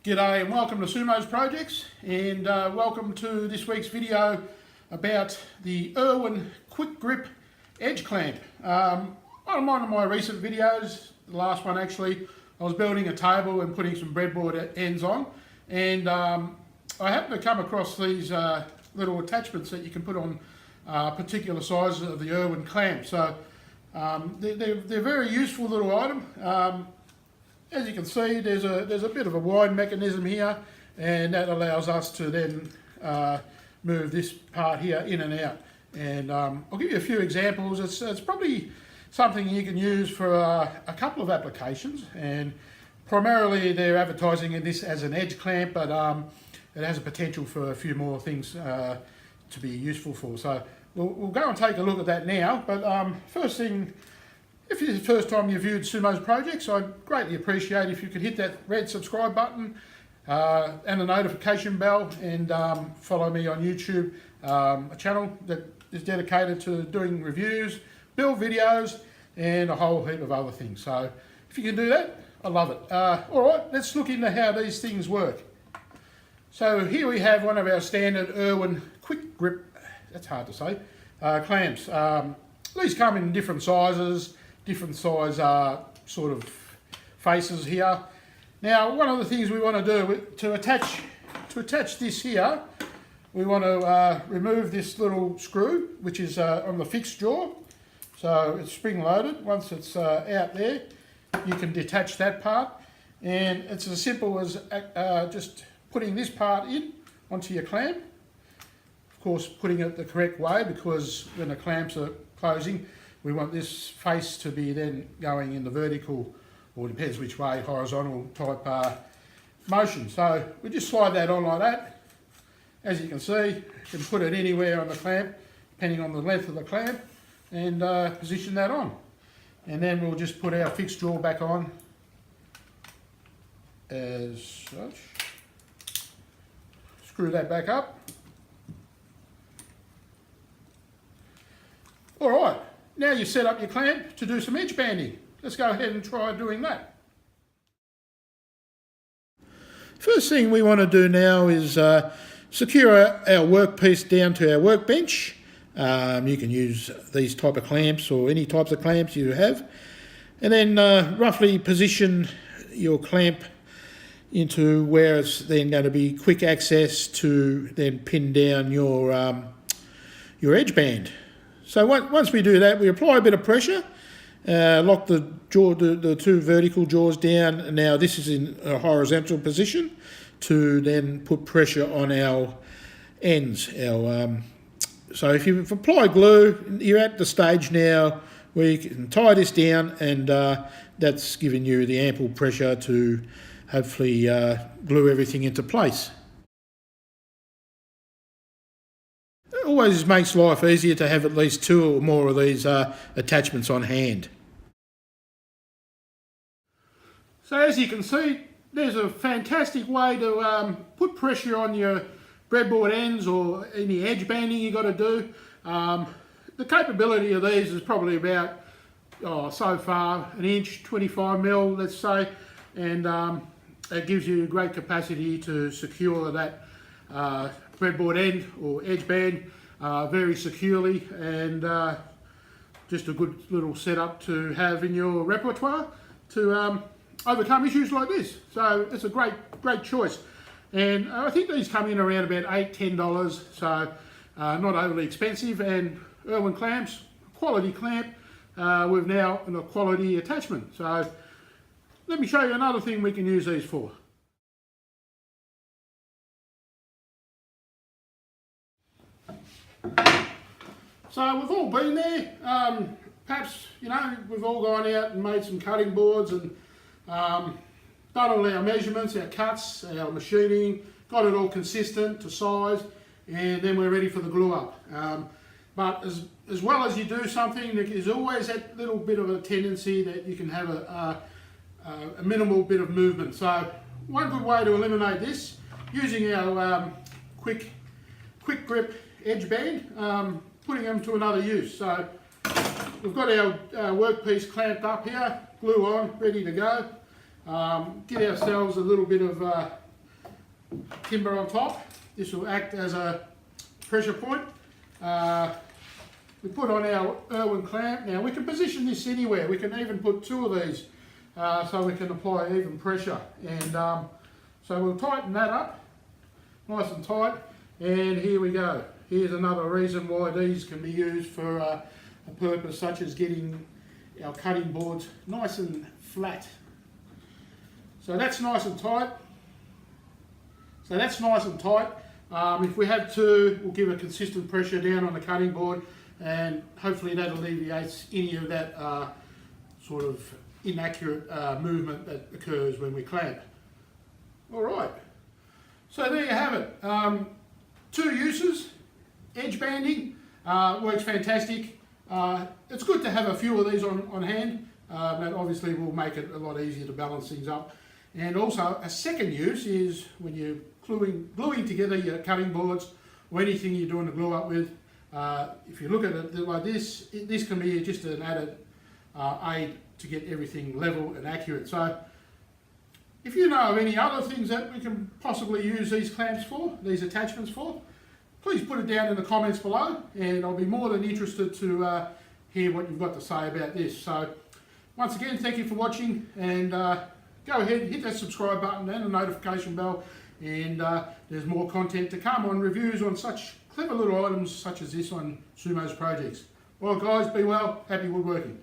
G'day and welcome to Sumo's Projects, and welcome to this week's video about the Irwin Quick Grip Edge Clamp. On one of my recent videos, the last one actually, I was building a table and putting some breadboard ends on, and I happened to come across these little attachments that you can put on particular sizes of the Irwin clamp. So they're a very useful little item. As you can see, there's a bit of a wide mechanism here, and that allows us to then move this part here in and out. And I'll give you a few examples. It's probably something you can use for a couple of applications, and primarily they're advertising this as an edge clamp, but it has a potential for a few more things to be useful for. So we'll go and take a look at that now. But first thing, if it's the first time you've viewed Sumo's Projects, I'd greatly appreciate if you could hit that red subscribe button and the notification bell, and follow me on YouTube, a channel that is dedicated to doing reviews, build videos, and a whole heap of other things. So if you can do that, I love it. Alright, let's look into how these things work. So here we have one of our standard Irwin Quick Grip, that's hard to say, clamps. These come in different sizes, different size sort of faces here. Now, one of the things we want to do to attach this here, we want to remove this little screw, which is on the fixed jaw. So it's spring loaded. Once it's out there, you can detach that part, and it's as simple as just putting this part in onto your clamp. Of course, putting it the correct way, because when the clamps are closing, we want this face to be then going in the vertical, or depends which way, horizontal type motion. So we just slide that on like that. As you can see, you can put it anywhere on the clamp, depending on the length of the clamp, and position that on. And then we'll just put our fixed jaw back on as such. Screw that back up. All right. Now you set up your clamp to do some edge banding. Let's go ahead and try doing that. First thing we want to do now is secure our workpiece down to our workbench. You can use these type of clamps or any types of clamps you have. And then roughly position your clamp into where it's then going to be quick access to then pin down your edge band. So once we do that, we apply a bit of pressure, lock the jaw, the two vertical jaws down, and now this is in a horizontal position to then put pressure on our ends. So if you've applied glue, you're at the stage now where you can tie this down, and that's giving you the ample pressure to hopefully glue everything into place. It always makes life easier to have at least two or more of these attachments on hand. So as you can see, there's a fantastic way to put pressure on your breadboard ends or any edge banding you got to do. The capability of these is probably about, so far, an inch, 25 mil, let's say, and it gives you great capacity to secure that breadboard end or edge band very securely, and just a good little setup to have in your repertoire to overcome issues like this. So it's a great choice, and I think these come in around about $8–10, so not overly expensive. And Irwin clamps, quality clamp with now a quality attachment. So let me show you another thing we can use these for. So we've all been there. Perhaps, we've all gone out and made some cutting boards and done all our measurements, our cuts, our machining, got it all consistent to size, and then we're ready for the glue up. But as well as you do something, there's always that little bit of a tendency that you can have a minimal bit of movement. So one good way to eliminate this, using our quick grip edge band, putting them to another use. So we've got our workpiece clamped up here, glue on, ready to go. Get ourselves a little bit of timber on top. This will act as a pressure point. We put on our Irwin clamp. Now we can position this anywhere. We can even put two of these so we can apply even pressure. And so we'll tighten that up nice and tight. And here we go. Here's another reason why these can be used for a purpose such as getting our cutting boards nice and flat. So that's nice and tight. If we have to, we'll give a consistent pressure down on the cutting board, and hopefully that alleviates any of that sort of inaccurate movement that occurs when we clamp. Alright, so there you have it. Two uses. Edge banding works fantastic. It's good to have a few of these on hand. That obviously will make it a lot easier to balance things up. And also a second use is when you're gluing together your cutting boards or anything you're doing the glue up with. If you look at it like this, this can be just an added aid to get everything level and accurate. So if you know of any other things that we can possibly use these clamps for, these attachments for, please put it down in the comments below, and I'll be more than interested to hear what you've got to say about this. So once again, thank you for watching, and go ahead and hit that subscribe button and the notification bell, and there's more content to come on reviews on such clever little items such as this on Sumo's projects. Well guys, be well, happy woodworking.